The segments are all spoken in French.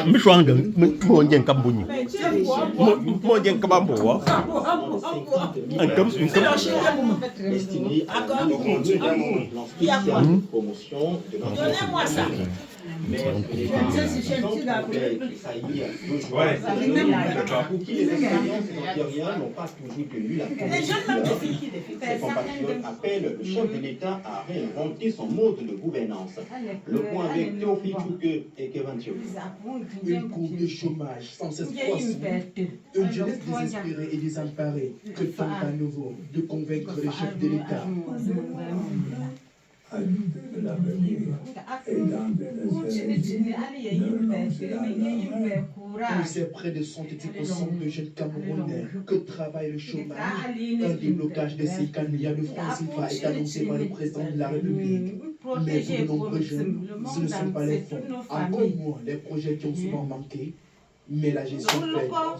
Mshwanga, Monjan Kambuni. Monjan Kabambo. Destiné à la promotion de Donnez-moi ça. mais pour qui les expériences antérieures n'ont pas toujours tenu la promesse. Ses compatriotes appellent le chef de l'État à réinventer son mode de gouvernance. Le point avec Théophile Chouke et Kevin Thiaw. Une courbe de chômage sans cesse croissante, une jeunesse désespérée et désemparée que tente à nouveau de convaincre le chef de l'État. À l'idée de l'avenir et dans Où c'est près de 70% de jeunes Camerounais que travaille le chômage. Un déblocage de 50 milliards de francs CFA est annoncé par le président de la République. Mais pour de nombreux jeunes, ce ne sont pas les fonds, encore moins les projets qui ont souvent manqué, mais la gestion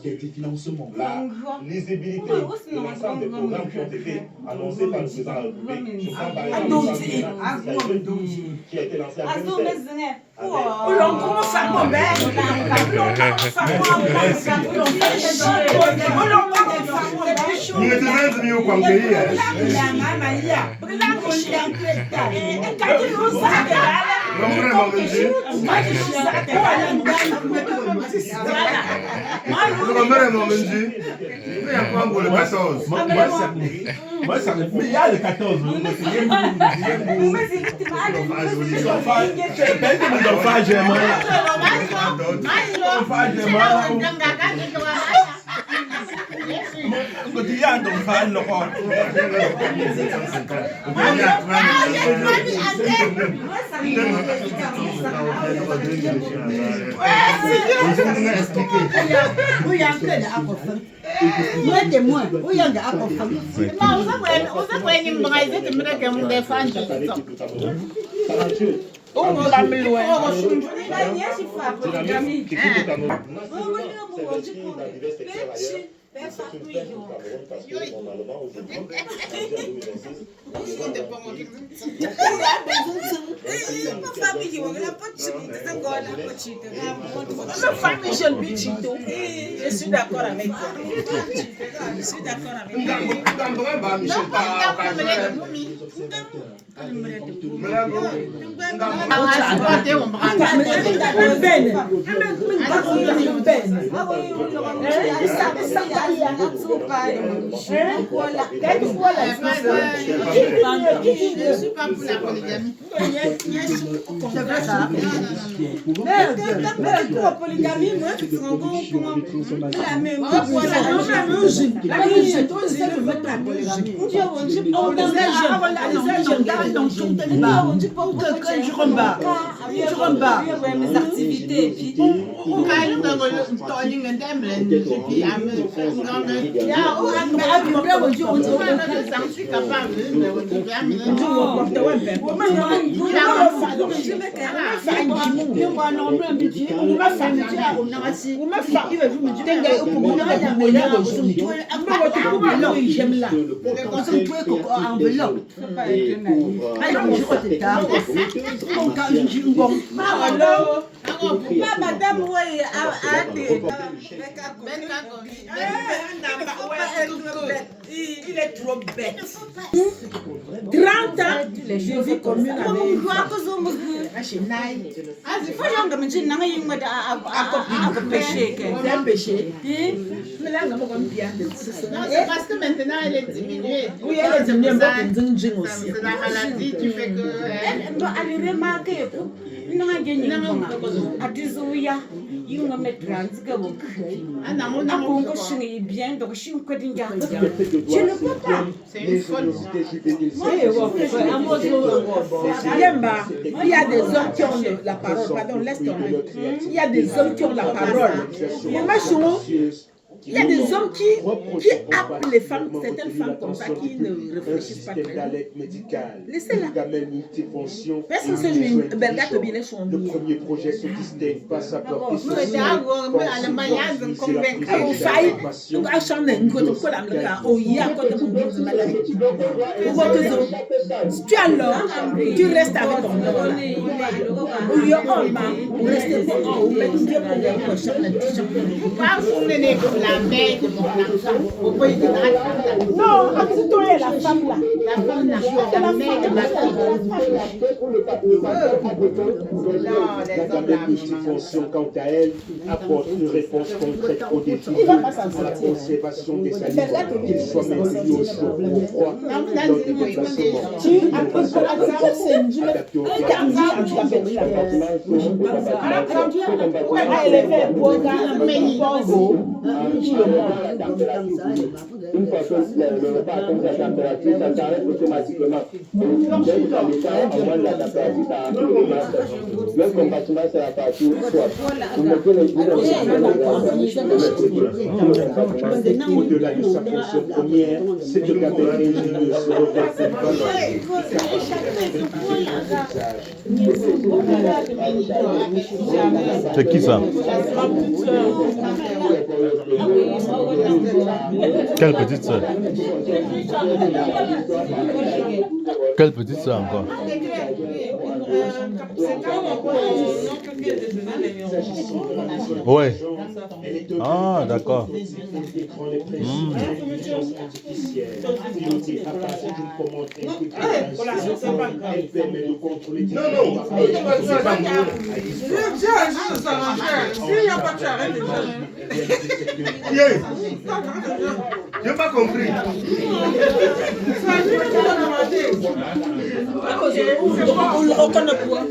des financements. La lisibilité de l'ensemble des programmes qui ont été annoncés par le président de la République. Je prends par exemple qui a été lancé à 2016. Moi, ça me fait. Mais il y a le 14. Je suis d'accord avec toi. Je suis d'accord avec je suis pas pour la polygamie. Pour polygamie, moi, tu te rends compte pour la même mes activités et puis madame, il est trop bête. 30 ans, je vis comme une amie. C'est péché. Non, c'est parce que maintenant elle est diminuée. Oui, elle est diminuée, c'est la maladie qui fait que. Elle remarque. Bien, donc je ne peux pas. C'est une folle. Il y a des hommes qui ont la parole. Pardon, laisse tomber. Il y a des hommes qui ont la parole. Il y a des hommes qui appellent les femmes, certaines femmes comme ça, qui ne réfléchissent pas très bien. Laissez-la. Personne ne sait jouer une belgate bien les choses. Le premier projet se distingue par sa portée Vous savez, nous allons changer une côté pour la maison. Oh, il y a un côté pour nous maladie. Si tu as l'or, tu restes avec ton or. Ou il y a un homme, ou rester pour un homme, mais tu viens pour le prochain. Non, c'est toi la femme là. La femme là. La multifonction, quant à elle, apporte une réponse concrète aux défis à la conservation des aliments, qu'ils soient maintenus au chaud ou au froid, lors des déplacements. Une fois que le repas atteint sa température, ça s'arrête automatiquement. Dès que ça descend, on voit la température, ça a le compartiment sera parti soit. Vous mettez les boules Au-delà de sa fonction première, c'est de garder l'ingénieux se revêt cette valeur. C'est qui ça? Quelle petite soeur? Quelle petite soeur encore? Ouais. Ah, d'accord. Elle permet de contrôler. Non, s'il n'y a pas de charrette, je n'ai pas compris. On le reconnaît quoi?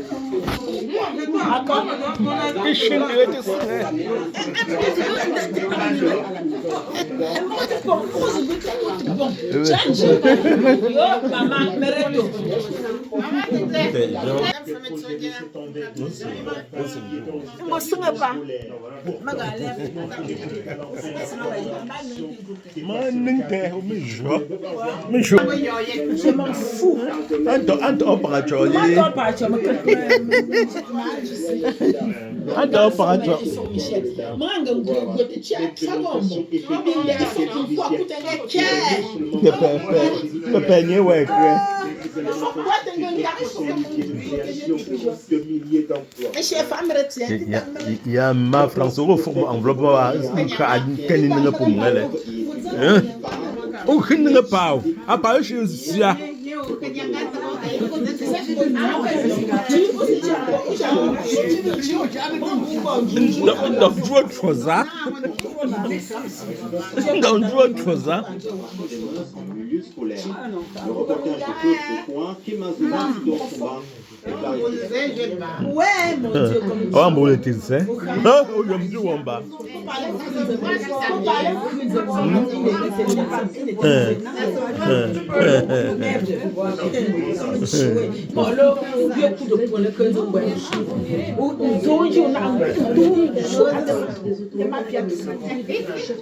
Je m'en fous. Il y a ma France au fond enveloppe pour moi. Aucune ne parle. À part chez Zia. Dans d'autres choses, dans d'autres choses. Milieu scolaire. Le reportage de Claude Point, Kemazuma Sidorfuma. Ouais, mon Dieu, comme on va le dire, c'est. Ah, aujourd'hui, on va.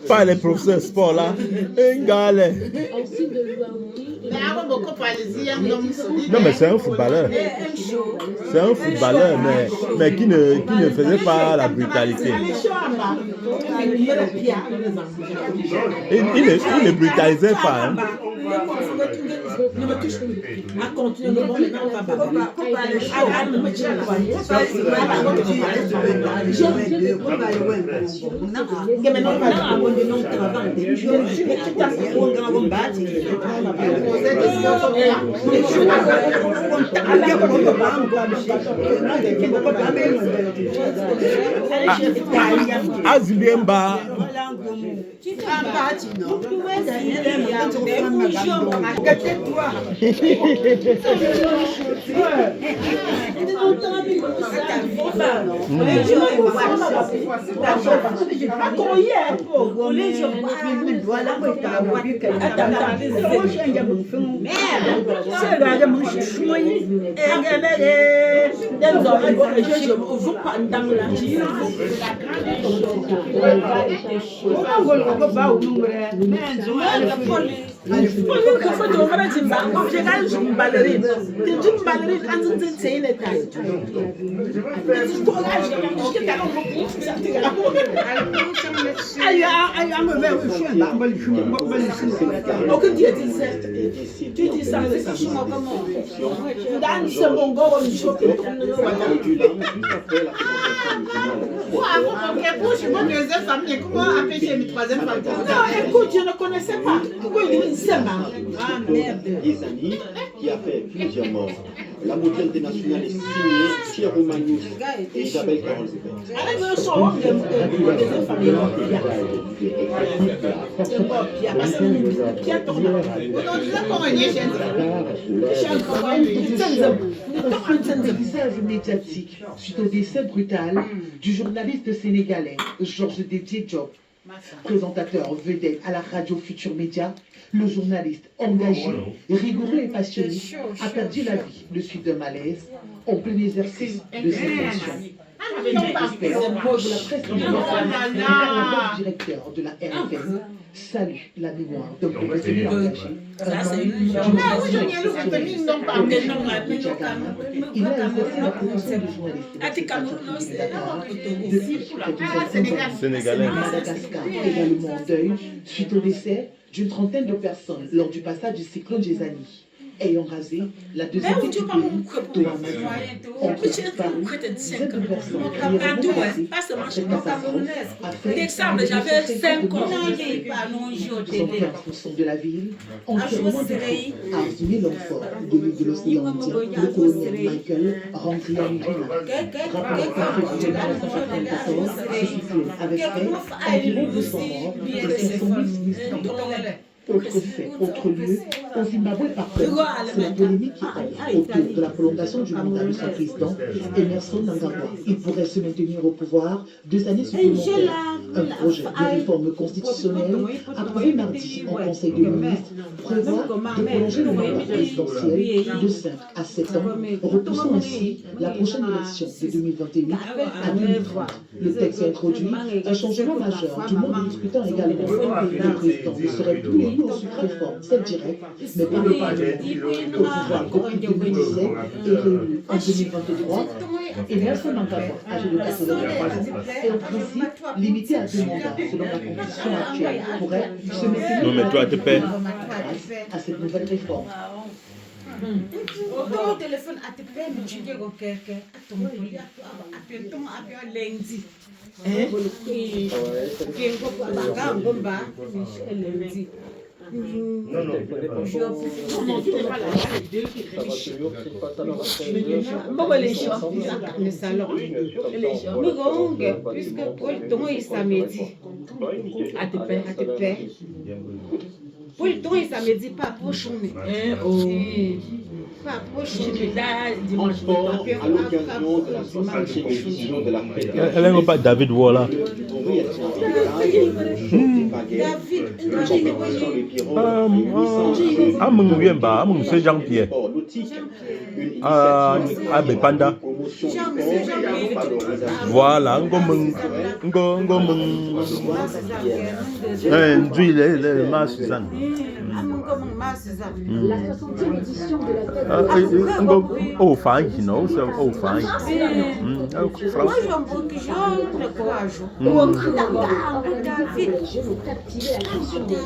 Pas les professeurs sport là. Non, mais c'est un footballeur. C'est un footballeur, mais qui ne faisait pas la brutalité. Il ne brutalisait pas. Hein. Ne me touche plus. À continuer le bon, maintenant on va pas. Azuliemba. Comment empêcher mes troisième femme? Non, écoute, je ne connaissais pas. Pourquoi il dit c'est marrant? Ah merde. Isani, qui a fait plusieurs morts. La mutualité nationale est signée Thierry Romagnus et Isabelle Carole Zébert. Alors, je sors de deuxième famille. Le visage médiatique suite au décès brutal du journaliste sénégalais Georges Détié Diop. Présentateur vedette à la radio Futur Média, le journaliste engagé, rigoureux et passionné a perdu la vie de suite d'un malaise en plein exercice de ses fonctions. L'expert de la presse le directeur de la RFM salue la mémoire d'un professionnel engagé. Il a exercé la profession de journaliste Sénégalais. Madagascar également en deuil suite au décès d'une trentaine de personnes lors du passage du cyclone Gézani, ayant rasé la deuxième ville du pays, Toamassi. Entre disparus, 7 personnes grièvement blessées par cette catastrophe a fait D'exemple, j'avais 5 ans. 75% de la ville, entièrement détruite, a résumé l'enfort de l'île de l'océan Indien, le colonel Michael rentré en Nigeria. Rappelons qu'en février 1994 se situait avec près environ 200 morts et 500 000 sinistrés. Autre fait, autre lieu, au Zimbabwe par contre, c'est la polémique qui règne autour de la prolongation du mandat de son président, Emerson Mnangagwa. Il pourrait se maintenir au pouvoir 2 années supplémentaires. Un projet de réforme constitutionnelle approuvé mardi en Conseil des ministres prévoit de prolonger le mandat présidentiel de 5 à 7 ans, repoussant ainsi la prochaine élection de 2028 à 2030. Le texte introduit un changement majeur du mode de scrutin également. Le président ne serait plus élu au suite réforme, c'est direct, mais par le Parlement. Au pouvoir depuis 2017 et réélu en 2023, Emerson Mnangagwa, âgé de 80 ans, est en principe limité à 2 mandats selon la constitution actuelle, pourrait se maintenir Non, mais toi, tu paies. à cette nouvelle réforme. Au téléphone, à te faire, mais tu dis au quelqu'un, à ton lundi. Le salon. Puisque Paul Tongo est samedi. À te paix. Paul Tongo est samedi, pas prochain. Pas prochain. Transport à l'occasion de la 65e édition de la fête. Elle n'est pas David Walla. C'est Jean-Pierre. Bepanda. Voilà, La 60e édition de la fête. Oh, fine, you know, so, oh, fine. Je veux captiver l'attention des